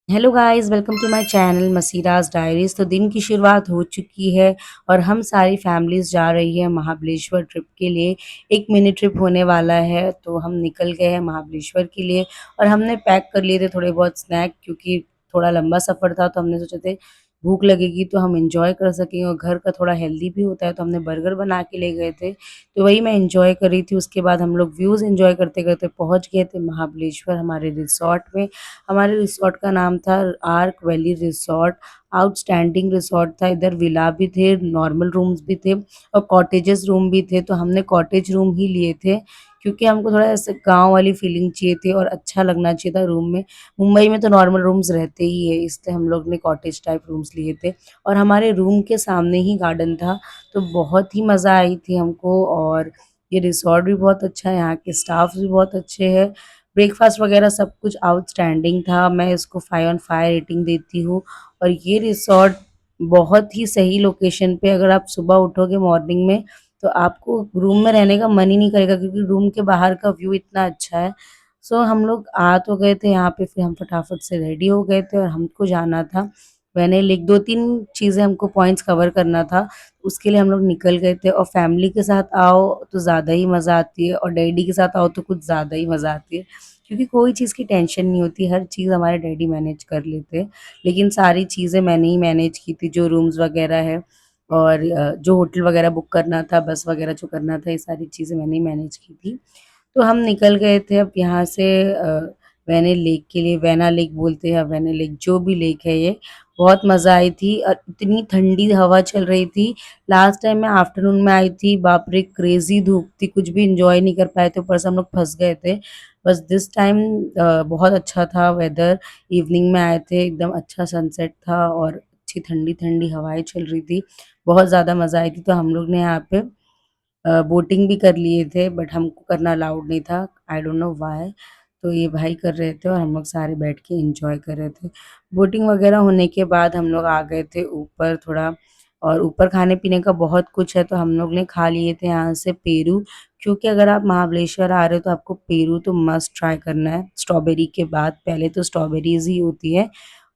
Hello guys, welcome to my channel Masiraj diaries. तो दिन की शुरुआत हो चुकी है और हम सारी फैमिलीज जा रही है महाबलेश्वर ट्रिप के लिए। एक मिनी ट्रिप होने वाला है, तो हम निकल गए हैं महाबलेश्वर के लिए। और हमने पैक कर लिए थे थोड़े बहुत स्नैक, क्योंकि थोड़ा लंबा सफ़र था, तो हमने सोचे थे भूख लगेगी तो हम इंजॉय कर सकेंगे और घर का थोड़ा हेल्दी भी होता है, तो हमने बर्गर बना के ले गए थे। तो वही मैं इंजॉय कर रही थी। उसके बाद हम लोग व्यूज़ इंजॉय करते करते पहुंच गए थे महाबलेश्वर हमारे रिसॉर्ट में। हमारे रिसॉर्ट का नाम था arc valley resort. Outstanding resort था। इधर विला भी थे, नॉर्मल रूम्स भी थे और कॉटेजेस रूम भी थे। तो हमने कॉटेज रूम ही लिए थे, क्योंकि हमको थोड़ा ऐसे गांव वाली फीलिंग चाहिए थी और अच्छा लगना चाहिए था रूम में। मुंबई में तो नॉर्मल रूम्स रहते ही है, इसलिए हम लोग ने कॉटेज टाइप रूम्स लिए थे। और हमारे रूम के सामने ही गार्डन था, तो बहुत ही मज़ा आई थी हमको। और ये रिसॉर्ट भी बहुत अच्छा है, यहाँ के स्टाफ भी बहुत अच्छे हैं। ब्रेकफास्ट वगैरह सब कुछ आउटस्टैंडिंग था। मैं इसको 5/5 रेटिंग देती हूँ। और ये रिसॉर्ट बहुत ही सही लोकेशन पे, अगर आप सुबह उठोगे मॉर्निंग में तो आपको रूम में रहने का मन ही नहीं करेगा, क्योंकि रूम के बाहर का व्यू इतना अच्छा है। सो हम लोग आ तो गए थे यहाँ पे, फिर हम फटाफट से रेडी हो गए थे और हमको जाना था मैंने लिख 2-3 चीज़ें हमको पॉइंट्स कवर करना था, उसके लिए हम लोग निकल गए थे। और फैमिली के साथ आओ तो ज़्यादा ही मज़ा आती है, और डैडी के साथ आओ तो कुछ ज़्यादा ही मज़ा आती है, क्योंकि कोई चीज़ की टेंशन नहीं होती, हर चीज़ हमारे डैडी मैनेज कर लेते हैं। लेकिन सारी चीज़ें मैंने ही मैनेज की थी, जो रूम्स वगैरह है और जो होटल वगैरह बुक करना था, बस वगैरह जो करना था, ये सारी चीज़ें मैंने ही मैनेज की थी। तो हम निकल गए थे अब यहाँ से वैने लेक के लिए। वैना लेक बोलते हैं, वैना लेक जो भी लेक है ये। बहुत मज़ा आई थी और इतनी ठंडी हवा चल रही थी। लास्ट टाइम मैं आफ्टरनून में आई थी, बाप रे क्रेज़ी धूप थी, कुछ भी एन्जॉय नहीं कर पाए थे, ऊपर से हम लोग फँस गए थे। बस दिस टाइम बहुत अच्छा था वेदर। इवनिंग में आए थे, एकदम अच्छा सनसेट था और अच्छी ठंडी-ठंडी हवाएँ चल रही थी। बहुत ज़्यादा मज़ा आई थी। तो हम लोग ने यहाँ पे बोटिंग भी कर लिए थे, बट हमको करना अलाउड नहीं था, आई डोंट नो व्हाई। तो ये भाई कर रहे थे और हम लोग सारे बैठ के एंजॉय कर रहे थे। बोटिंग वगैरह होने के बाद हम लोग आ गए थे ऊपर थोड़ा। और ऊपर खाने पीने का बहुत कुछ है, तो हम लोग ने खा लिए थे यहाँ से पेरू। क्योंकि अगर आप महाबलेश्वर आ रहे हो तो आपको पेरू तो मस्ट ट्राई करना है। स्ट्रॉबेरी के बाद पहले तो स्ट्रॉबेरीज ही होती है,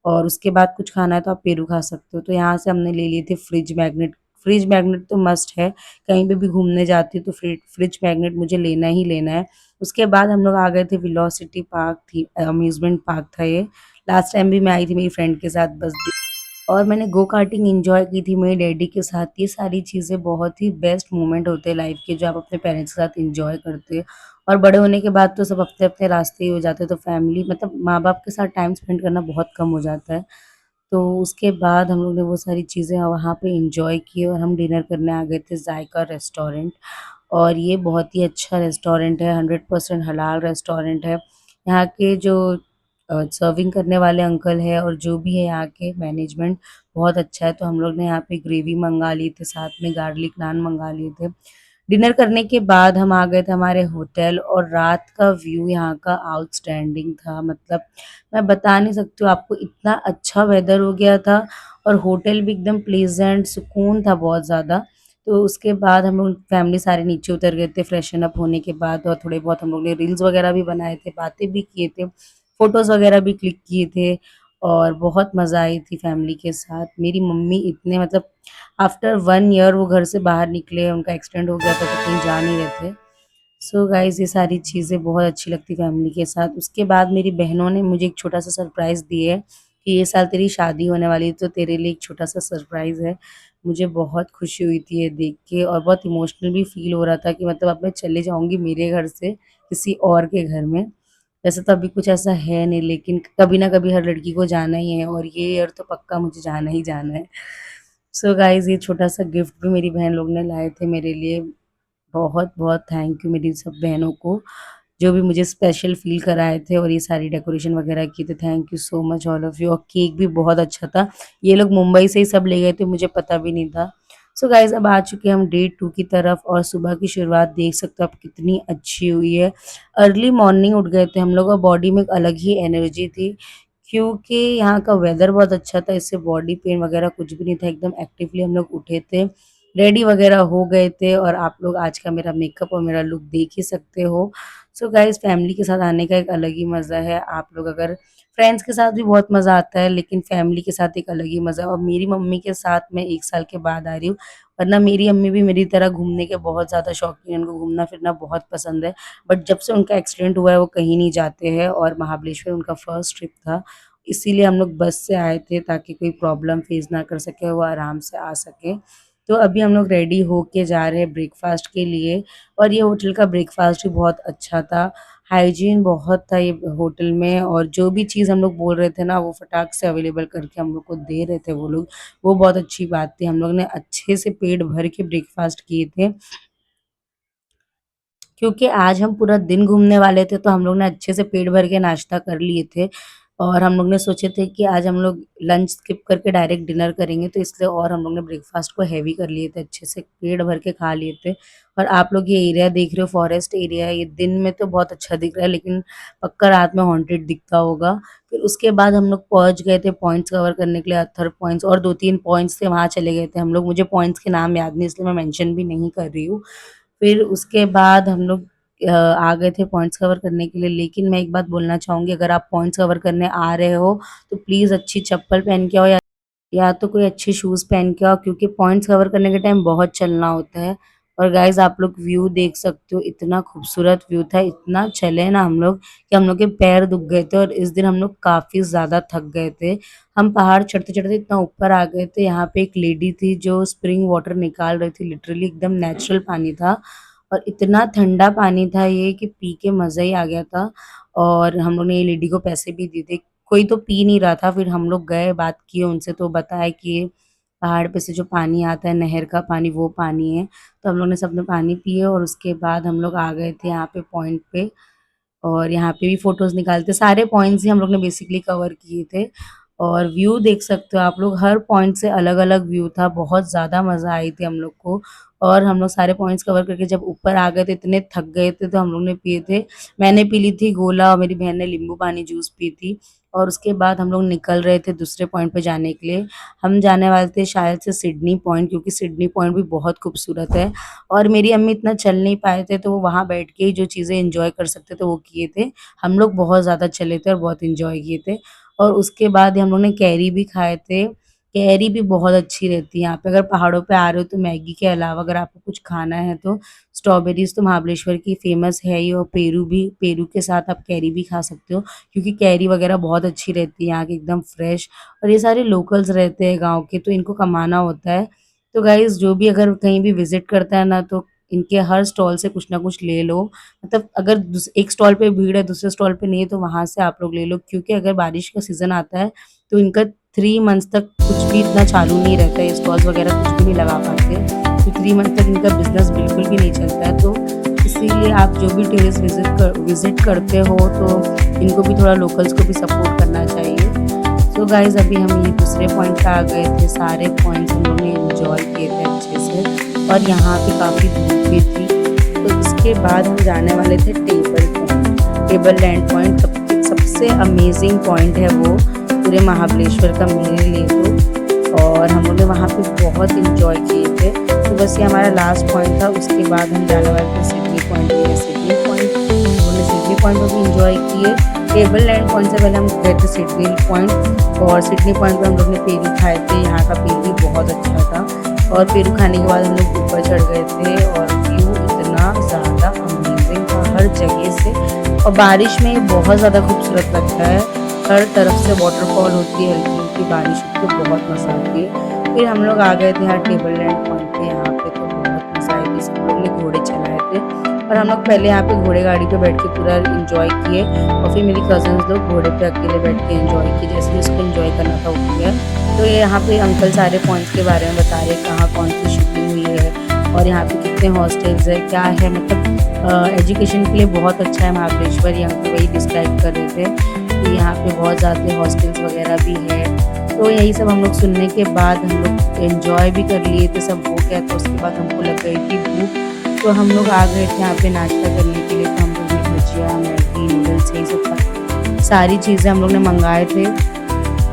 और उसके बाद कुछ खाना है तो आप पेरू खा सकते हो। तो यहाँ से हमने ले लिए थे फ्रिज मैग्नेट। फ्रिज मैग्नेट तो मस्ट है, कहीं पे भी घूमने जाती हूँ तो फ्रिज मैग्नेट मुझे लेना ही लेना है। उसके बाद हम लोग आ गए थे वेलोसिटी पार्क, थी अम्यूज़मेंट पार्क था ये। लास्ट टाइम भी मैं आई थी मेरी फ्रेंड के साथ, बस और मैंने गो कार्टिंग एन्जॉय की थी मेरे डैडी के साथ। ये सारी चीज़ें बहुत ही बेस्ट मोमेंट होते हैं लाइफ के, जो आप अपने पेरेंट्स के साथ एन्जॉय करते हो। और बड़े होने के बाद तो सब अपने-अपने रास्ते ही हो जाते हैं, तो फैमिली मतलब माँ-बाप के साथ टाइम स्पेंड करना बहुत कम हो जाता है। तो उसके बाद हम लोग ने वो सारी चीज़ें वहाँ पे एन्जॉय की और हम डिनर करने आ गए थे ज़ायका रेस्टोरेंट। और ये बहुत ही अच्छा रेस्टोरेंट है, 100% हलाल रेस्टोरेंट है। यहाँ के जो सर्विंग करने वाले अंकल हैं और जो भी है यहाँ के मैनेजमेंट, बहुत अच्छा है। तो हम लोग ने यहाँ पे ग्रेवी मँगा ली थी, साथ में गार्लिक नान मँगा लिए थे। डिनर करने के बाद हम आ गए थे हमारे होटल, और रात का व्यू यहाँ का आउटस्टैंडिंग था। मतलब मैं बता नहीं सकती हूँ आपको, इतना अच्छा वेदर हो गया था और होटल भी एकदम प्लेज़ेंट, सुकून था बहुत ज़्यादा। तो उसके बाद हम लोग फैमिली सारे नीचे उतर गए थे फ्रेशन अप होने के बाद, और थोड़े बहुत हम लोग ने रील्स वगैरह भी बनाए थे, बातें भी किए थे, फ़ोटोज़ वगैरह भी क्लिक किए थे। और बहुत मज़ा आई थी फैमिली के साथ। मेरी मम्मी इतने मतलब आफ्टर 1 ईयर वो घर से बाहर निकले, उनका एक्सीडेंट हो गया था तो कहीं जा नहीं रहे थे। सो गाइज़ ये सारी चीज़ें बहुत अच्छी लगती फैमिली के साथ। उसके बाद मेरी बहनों ने मुझे एक छोटा-सा सरप्राइज़ दिए कि ये साल तेरी शादी होने वाली है, तो तेरे लिए एक छोटा-सा सरप्राइज़ है। मुझे बहुत खुशी हुई थी ये देख के, और बहुत इमोशनल भी फ़ील हो रहा था कि मतलब अब मैं चले जाऊँगी मेरे घर से किसी और के घर में। वैसे तो अभी कुछ ऐसा है नहीं, लेकिन कभी ना कभी हर लड़की को जाना ही है, और ये ईयर तो पक्का मुझे जाना ही जाना है। सो गाइज़ ये छोटा-सा गिफ्ट भी मेरी बहन लोग ने लाए थे मेरे लिए। बहुत-बहुत थैंक यू मेरी सब बहनों को, जो भी मुझे स्पेशल फ़ील कराए थे और ये सारी डेकोरेशन वगैरह की थी। Thank you so much all of you. और केक भी बहुत अच्छा था। ये लोग मुंबई से ही सब ले गए थे, मुझे पता भी नहीं था। सो गाइज़ अब आ चुके हैं हम डे 2 की तरफ, और सुबह की शुरुआत देख सकते हो आप कितनी अच्छी हुई है। अर्ली मॉर्निंग उठ गए थे हम लोग और बॉडी में एक अलग ही एनर्जी थी, क्योंकि यहाँ का वेदर बहुत अच्छा था, इससे बॉडी पेन वगैरह कुछ भी नहीं था। एकदम एक्टिवली हम लोग उठे थे, रेडी वगैरह हो गए थे, और आप लोग आज का मेरा मेकअप और मेरा लुक देख ही सकते हो। सो गाइज़ फैमिली के साथ आने का एक अलग ही मज़ा है। आप लोग अगर फ्रेंड्स के साथ भी बहुत मज़ा आता है, लेकिन फैमिली के साथ एक अलग ही मज़ा है और मेरी मम्मी के साथ मैं 1 साल के बाद आ रही हूँ, वरना मेरी अम्मी भी मेरी तरह घूमने के बहुत ज़्यादा शौकीन हैं, उनको घूमना-फिरना बहुत पसंद है। बट जब से उनका एक्सीडेंट हुआ है, वो कहीं नहीं जाते हैं और महाबलेश्वर उनका फर्स्ट ट्रिप था, इसीलिए हम लोग बस से आए थे ताकि कोई प्रॉब्लम फेस ना कर सकें, वो आराम से आ सकें। तो अभी हम लोग रेडी होके जा रहे हैं ब्रेकफ़ास्ट के लिए और ये होटल का ब्रेकफ़ास्ट भी बहुत अच्छा था। हाइजीन बहुत था ये होटल में और जो भी चीज़ हम लोग बोल रहे थे ना, वो फटाक से अवेलेबल करके हम लोग को दे रहे थे वो लोग। वो बहुत अच्छी बात थी। हम लोग ने अच्छे से पेट भर के ब्रेकफ़ास्ट किए थे। क्योंकि आज हम पूरा दिन घूमने वाले थे, तो हम लोग ने अच्छे से पेट भर के नाश्ता कर लिए थे और हम लोग ने सोचे थे कि आज हम लोग लंच स्किप करके डायरेक्ट डिनर करेंगे, तो इसलिए और हम लोग ने ब्रेकफ़ास्ट को हेवी कर लिए थे, अच्छे से पेट भर के खा लिए थे। और आप लोग ये एरिया देख रहे हो, फॉरेस्ट एरिया है, ये दिन में तो बहुत अच्छा दिख रहा है, लेकिन पक्का रात में हॉन्टेड दिखता होगा। फिर उसके बाद हम लोग पहुँच गए थे पॉइंट्स कवर करने के लिए, अत्थर पॉइंट्स और 2-3 पॉइंट्स थे, वहाँ चले गए थे हम लोग। मुझे पॉइंट्स के नाम याद नहीं, इसलिए मैं मेंशन भी नहीं कर रही हूँ। फिर उसके बाद हम लोग आ गए थे पॉइंट्स कवर करने के लिए, लेकिन मैं एक बात बोलना चाहूँगी, अगर आप पॉइंट्स कवर करने आ रहे हो, तो प्लीज़ अच्छी चप्पल पहन के आओ या तो कोई अच्छे शूज़ पहन के आओ क्योंकि पॉइंट्स कवर करने के टाइम बहुत चलना होता है। और गाइज़ आप लोग व्यू देख सकते हो, इतना खूबसूरत व्यू था, इतना चले ना हम लोग कि हम लोग के पैर दुख गए थे और इस दिन हम लोग काफ़ी ज़्यादा थक गए थे। हम पहाड़ चढ़ते-चढ़ते इतना ऊपर आ गए थे, यहाँ पे एक लेडी थी जो स्प्रिंग वाटर निकाल रही थी, लिटरली एकदम नेचुरल पानी था और इतना ठंडा पानी था ये कि पी के मज़ा ही आ गया था और हम लोग ने ये लेडी को पैसे भी दिए थे। कोई तो पी नहीं रहा था, फिर हम लोग गए, बात किए उनसे तो बताया कि ये पहाड़ पे से जो पानी आता है, नहर का पानी, वो पानी है। तो हम लोग ने सबने पानी पिए और उसके बाद हम लोग आ गए थे यहाँ पे पॉइंट पे और यहाँ पे भी फ़ोटोज़ निकालते सारे पॉइंट्स ही हम लोग ने बेसिकली कवर किए थे और व्यू देख सकते हो आप लोग, हर पॉइंट से अलग-अलग व्यू था, बहुत ज़्यादा मज़ा आई थी हम लोग को और हम लोग सारे पॉइंट्स कवर करके जब ऊपर आ गए थे, इतने थक गए थे, तो हम लोग ने पिए थे मैंने पी ली थी गोला और मेरी बहन ने नींबू पानी जूस पी थी और उसके बाद हम लोग निकल रहे थे दूसरे पॉइंट पे जाने के लिए। हम जाने वाले थे शायद से सिडनी पॉइंट क्योंकि सिडनी पॉइंट भी बहुत खूबसूरत है और मेरी अम्मी इतना चल नहीं पाए थे, तो वो वहाँ बैठ के ही जो चीज़ें एन्जॉय कर सकते थे, वो किए थे। हम लोग बहुत ज़्यादा चले थे और बहुत एन्जॉय किए थे और उसके बाद हम लोग ने कैरी भी खाए थे। कैरी भी बहुत अच्छी रहती है यहाँ पे, अगर पहाड़ों पे आ रहे हो तो मैगी के अलावा अगर आपको कुछ खाना है तो स्ट्रॉबेरीज़ तो महाबलेश्वर की फ़ेमस है ही और पेरू भी, पेरू के साथ आप कैरी भी खा सकते हो क्योंकि कैरी वगैरह बहुत अच्छी रहती है यहाँ की, एकदम फ्रेश और ये सारे लोकल्स रहते हैं गाँव के, तो इनको कमाना होता है। तो गाइज़ जो भी अगर कहीं भी विज़िट करता है ना, तो इनके हर स्टॉल से कुछ ना कुछ ले लो। मतलब अगर एक स्टॉल पे भीड़ है, दूसरे स्टॉल पे नहीं है, तो वहाँ से आप लोग ले लो क्योंकि अगर बारिश का सीज़न आता है, तो इनका 3 मंथ्स तक कुछ भी इतना चालू नहीं रहता है, स्टॉल्स वगैरह कुछ भी नहीं लगा पाते। तो 3 मंथ तक इनका बिज़नेस बिल्कुल भी नहीं चलता है, तो इसीलिए आप जो भी टूरिस्ट विज़िट करते हो, तो इनको भी थोड़ा लोकल्स को भी सपोर्ट करना चाहिए। सो गाइज़ अभी हम ये दूसरे पॉइंट पे आ गए थे, सारे पॉइंट्स हम लोगों ने एन्जॉय किए थे अच्छे से और यहाँ पे काफ़ी धूप भी थी। तो इसके बाद हम जाने वाले थे table point. Table land point सबसे अमेज़िंग पॉइंट है वो, पूरे महाबलेश्वर का मेरे लिए तो और हम लोग ने वहाँ पे बहुत एन्जॉय किए थे। तो बस ये हमारा लास्ट पॉइंट था, उसके बाद हम जाने वाले थे सिडनी पॉइंट के लिए। सिडनी पॉइंट हम लोग ने सिडनी पॉइंट में भी एन्जॉय किए। टेबल लैंड पॉइंट से पहले हम गए थे सिडनी पॉइंट और सिडनी पॉइंट पे हम लोग ने पेरू खाए थे, यहाँ का पेरू भी बहुत अच्छा था और पेरू खाने के बाद हम लोग ऊपर चढ़ गए थे और व्यू इतना ज़्यादा अमेजिंग था हर जगह से और बारिश में बहुत ज़्यादा खूबसूरत लगता है, हर तरफ से वाटरफॉल होती है, हल्की-हल्की बारिश होती है, बहुत मज़ा आती है। फिर हम लोग आ गए थे यहाँ टेबल लैंड पॉइंट पे, यहाँ पे तो बहुत मज़ा आई थी, सब लोग ने घोड़े चलाए थे और हम लोग पहले यहाँ पे घोड़े गाड़ी पे बैठ के पूरा एन्जॉय किए और फिर मेरी कज़िन्स लोग घोड़े पे अकेले बैठ के एन्जॉय किए, जैसे जिसको एन्जॉय करना था वो किया। तो ये यहाँ पे अंकल सारे पॉइंट्स के बारे में बता रहे हैं, कहाँ कौन सी शूटिंग हुई है और यहाँ पे कितने हॉस्टल्स है, क्या है, मतलब एजुकेशन के लिए बहुत अच्छा है महाबलेश्वर, ये हमको वही डिस्क्राइब कर रहे थे कि यहाँ पे बहुत ज़्यादा हॉस्टल्स वगैरह भी है। तो यही सब हम लोग सुनने के बाद हम लोग एन्जॉय भी कर लिए थे, सब हो गया था, उसके बाद हमको लग गई थी भूख, तो हम लोग आ गए थे यहाँ पे नाश्ता करने के लिए। तो हम लोग ने भुजिया, मैगी, नूडल्स यही सब सारी चीज़ें हम लोग ने मँगाए थे।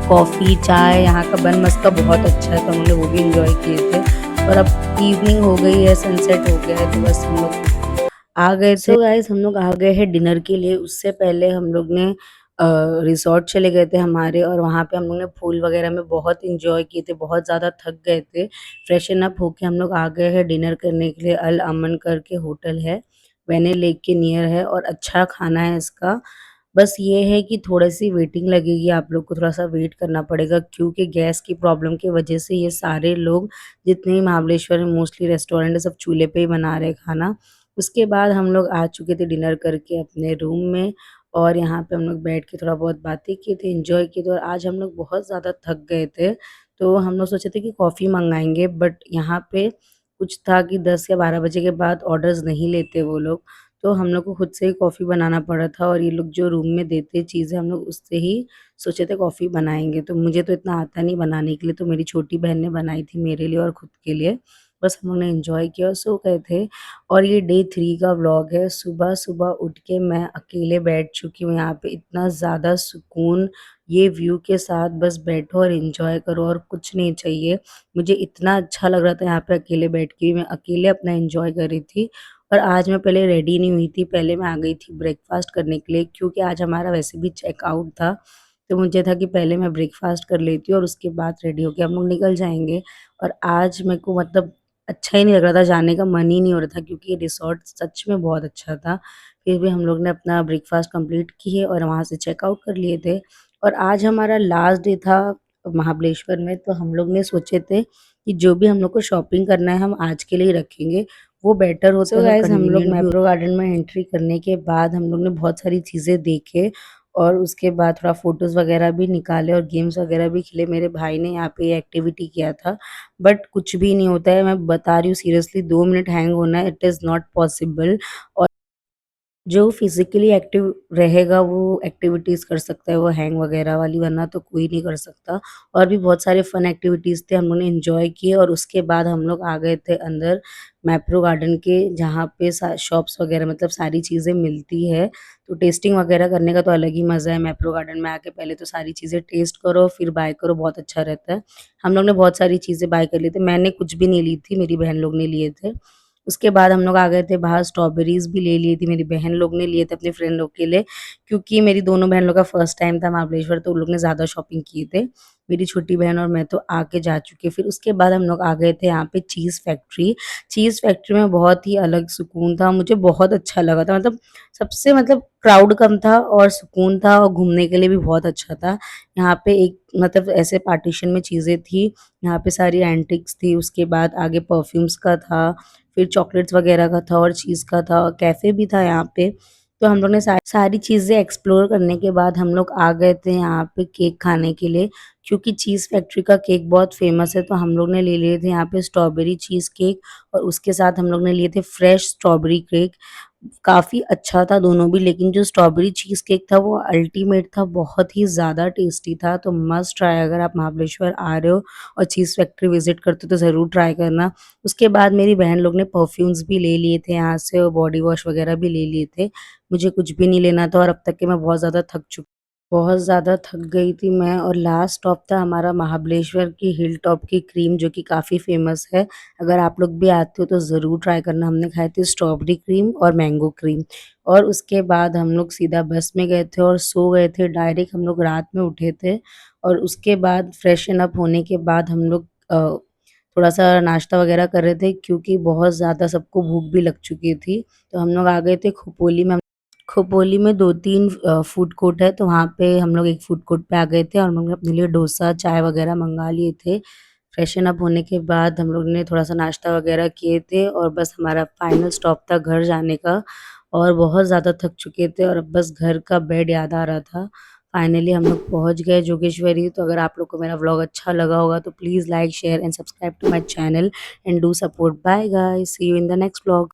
कॉफ़ी, चाय, यहाँ का बन मस्का बहुत अच्छा है, तो हम लोग ने वो भी एन्जॉय किए थे और अब इवनिंग हो गई है, सनसेट हो गया है, तो बस हम लोग आ गए थे। सो गाइस हम लोग आ गए हैं डिनर के लिए, उससे पहले हम लोग ने रिसॉर्ट चले गए थे हमारे और वहाँ पे हम लोग ने पूल वगैरह में बहुत एन्जॉय किए थे, बहुत ज़्यादा थक गए थे। फ्रेशन अप होके हम लोग आ गए हैं डिनर करने के लिए, अल अमन करके होटल है, वैनी लेक के नियर है और अच्छा खाना है इसका। बस ये है कि थोड़ी-सी वेटिंग लगेगी, आप लोग को थोड़ा-सा वेट करना पड़ेगा क्योंकि गैस की प्रॉब्लम की वजह से ये सारे लोग जितने भी महाबलेश्वर में मोस्टली रेस्टोरेंट है सब चूल्हे पे ही बना रहे हैं खाना। उसके बाद हम लोग आ चुके थे डिनर करके अपने रूम में और यहाँ पे हम लोग बैठ के थोड़ा बहुत बातें किए थे, एन्जॉय किए थे और आज हम लोग बहुत ज़्यादा थक गए थे, तो हम लोग सोचे थे कि कॉफ़ी मँगाएँगे बट यहाँ पे कुछ था कि 10 या 12 बजे के बाद ऑर्डर्स नहीं लेते वो लोग, तो हम लोग को खुद से ही कॉफ़ी बनाना पड़ा था और ये लोग जो रूम में देते चीज़ें हम लोग उससे ही सोचे थे कॉफ़ी बनाएँगे। तो मुझे तो इतना आता नहीं बनाने के लिए, तो मेरी छोटी बहन ने बनाई थी मेरे लिए और खुद के लिए। बस हम लोग ने एन्जॉय किया और सो गए थे और ये डे 3 का व्लॉग है। सुबह-सुबह उठ के मैं अकेले बैठ चुकी हूँ यहाँ पे, इतना ज़्यादा सुकून, ये व्यू के साथ बस बैठो और एन्जॉय करो और कुछ नहीं चाहिए। मुझे इतना अच्छा लग रहा था यहाँ पे अकेले बैठ के, मैं अकेले अपना एन्जॉय कर रही थी और आज मैं पहले रेडी नहीं हुई थी, पहले मैं आ गई थी ब्रेकफ़ास्ट करने के लिए क्योंकि आज हमारा वैसे भी चेकआउट था। तो मुझे था कि पहले मैं ब्रेकफ़ास्ट कर लेती हूँ और उसके बाद रेडी होके हम लोग निकल जाएँगे और आज मेरे को मतलब अच्छा ही नहीं लग रहा था, जाने का मन ही नहीं हो रहा था क्योंकि ये रिसॉर्ट सच में बहुत अच्छा था। फिर भी हम लोग ने अपना ब्रेकफ़ास्ट कंप्लीट किए और वहाँ से चेकआउट कर लिए थे और आज हमारा लास्ट डे था महाबलेश्वर में, तो हम लोग ने सोचे थे कि जो भी हम लोग को शॉपिंग करना है, हम आज के लिए ही रखेंगे। वो बेटर होता है और गाइज़ हम लोग कन्वीनिएंट भी मैप्रो गार्डन में एंट्री करने के बाद हम लोग ने बहुत सारी चीज़ें देखे और उसके बाद थोड़ा फ़ोटोज़ वगैरह भी निकाले और गेम्स वगैरह भी खेले। मेरे भाई ने यहाँ पे ये एक्टिविटी किया था, बट कुछ भी नहीं होता है, मैं बता रही हूँ सीरियसली 2 मिनट हैंग होना है, इट इज़ नॉट पॉसिबल और जो फिज़िकली एक्टिव रहेगा वो एक्टिविटीज़ कर सकता है, वो हैंग वगैरह वाली वरना तो कोई नहीं कर सकता। और भी बहुत सारे फन एक्टिविटीज़ थे, हम लोगों ने एन्जॉय किए और उसके बाद हम लोग आ गए थे अंदर मैप्रो गार्डन के जहाँ पे सा शॉप्स वगैरह मतलब सारी चीज़ें मिलती है। तो टेस्टिंग वगैरह करने का तो अलग ही मज़ा है मैप्रो गार्डन में आके पहले तो सारी चीज़ें टेस्ट करो फिर बाय करो, बहुत अच्छा रहता है। हम लोग ने बहुत सारी चीज़ें बाय कर ली थी, मैंने कुछ भी नहीं ली थी, मेरी बहन लोग ने लिए थे। उसके बाद हम लोग आ गए थे बाहर, स्ट्रॉबेरीज़ भी ले ली थी, मेरी बहन लोग ने लिए थे अपने फ्रेंड लोग के लिए, क्योंकि मेरी दोनों बहन लोग का फर्स्ट टाइम था महाबलेश्वर तो उन लोग ने ज़्यादा शॉपिंग किए थे। मेरी छोटी बहन और मैं तो आके जा चुके, फिर उसके बाद हम लोग आ गए थे यहाँ पे चीज़ फैक्ट्री। चीज़ फैक्ट्री में बहुत ही अलग सुकून था, मुझे बहुत अच्छा लगा था मतलब सबसे मतलब क्राउड कम था और सुकून था और घूमने के लिए भी बहुत अच्छा था। यहाँ पे एक मतलब ऐसे पार्टीशन में चीज़ें थी, यहाँ पे सारी एंटीक्स थी, उसके बाद आगे परफ्यूम्स का था, फिर चॉकलेट्स वगैरह का था और चीज़ का था, कैफ़े भी था यहाँ पे। तो हम लोग ने सारी चीज़ें एक्सप्लोर करने के बाद हम लोग आ गए थे यहाँ पे केक खाने के लिए, क्योंकि चीज़ फैक्ट्री का केक बहुत फ़ेमस है, तो हम लोग ने ले लिए थे यहाँ पे स्ट्रॉबेरी चीज़ केक और उसके साथ हम लोग ने लिए थे फ्रेश स्ट्रॉबेरी केक। काफ़ी अच्छा था दोनों भी, लेकिन जो स्ट्रॉबेरी चीज़ केक था वो अल्टीमेट था, बहुत ही ज़्यादा टेस्टी था, तो मस्ट ट्राई अगर आप महाबलेश्वर आ रहे हो और चीज़ फैक्ट्री विज़िट करते हो तो ज़रूर ट्राई करना। उसके बाद मेरी बहन लोग ने परफ्यूम्स भी ले लिए थे यहाँ से और बॉडी वॉश वगैरह भी ले लिए थे। मुझे कुछ भी नहीं लेना था और अब तक के मैं बहुत ज़्यादा थक गई थी मैं और लास्ट स्टॉप था हमारा महाबलेश्वर की हिल टॉप की क्रीम जो कि काफ़ी फ़ेमस है। अगर आप लोग भी आते हो तो ज़रूर ट्राई करना। हमने खाई थी स्ट्रॉबेरी क्रीम और मैंगो क्रीम और उसके बाद हम लोग सीधा बस में गए थे और सो गए थे। डायरेक्ट हम लोग रात में उठे थे और उसके बाद फ्रेशन अप होने के बाद हम लोग थोड़ा-सा नाश्ता वगैरह कर रहे थे क्योंकि बहुत ज़्यादा सबको भूख भी लग चुकी थी। तो हम लोग आ गए थे खोपोली में। खोपोली में 2-3 फूड कोर्ट है, तो वहाँ पे हम लोग एक फूड कोर्ट पे आ गए थे और हम लोग ने अपने लिए डोसा, चाय वगैरह मँगा लिए थे। फ्रेशन अप होने के बाद हम लोग ने थोड़ा-सा नाश्ता वगैरह किए थे और बस हमारा फाइनल स्टॉप था घर जाने का और बहुत ज़्यादा थक चुके थे और अब बस घर का बेड याद आ रहा था। फाइनली हम लोग पहुँच गए जोगेश्वरी, तो अगर आप लोग को मेरा व्लॉग अच्छा लगा होगा तो please like, share and subscribe to my channel and do support. Bye guys, see you in the next vlog.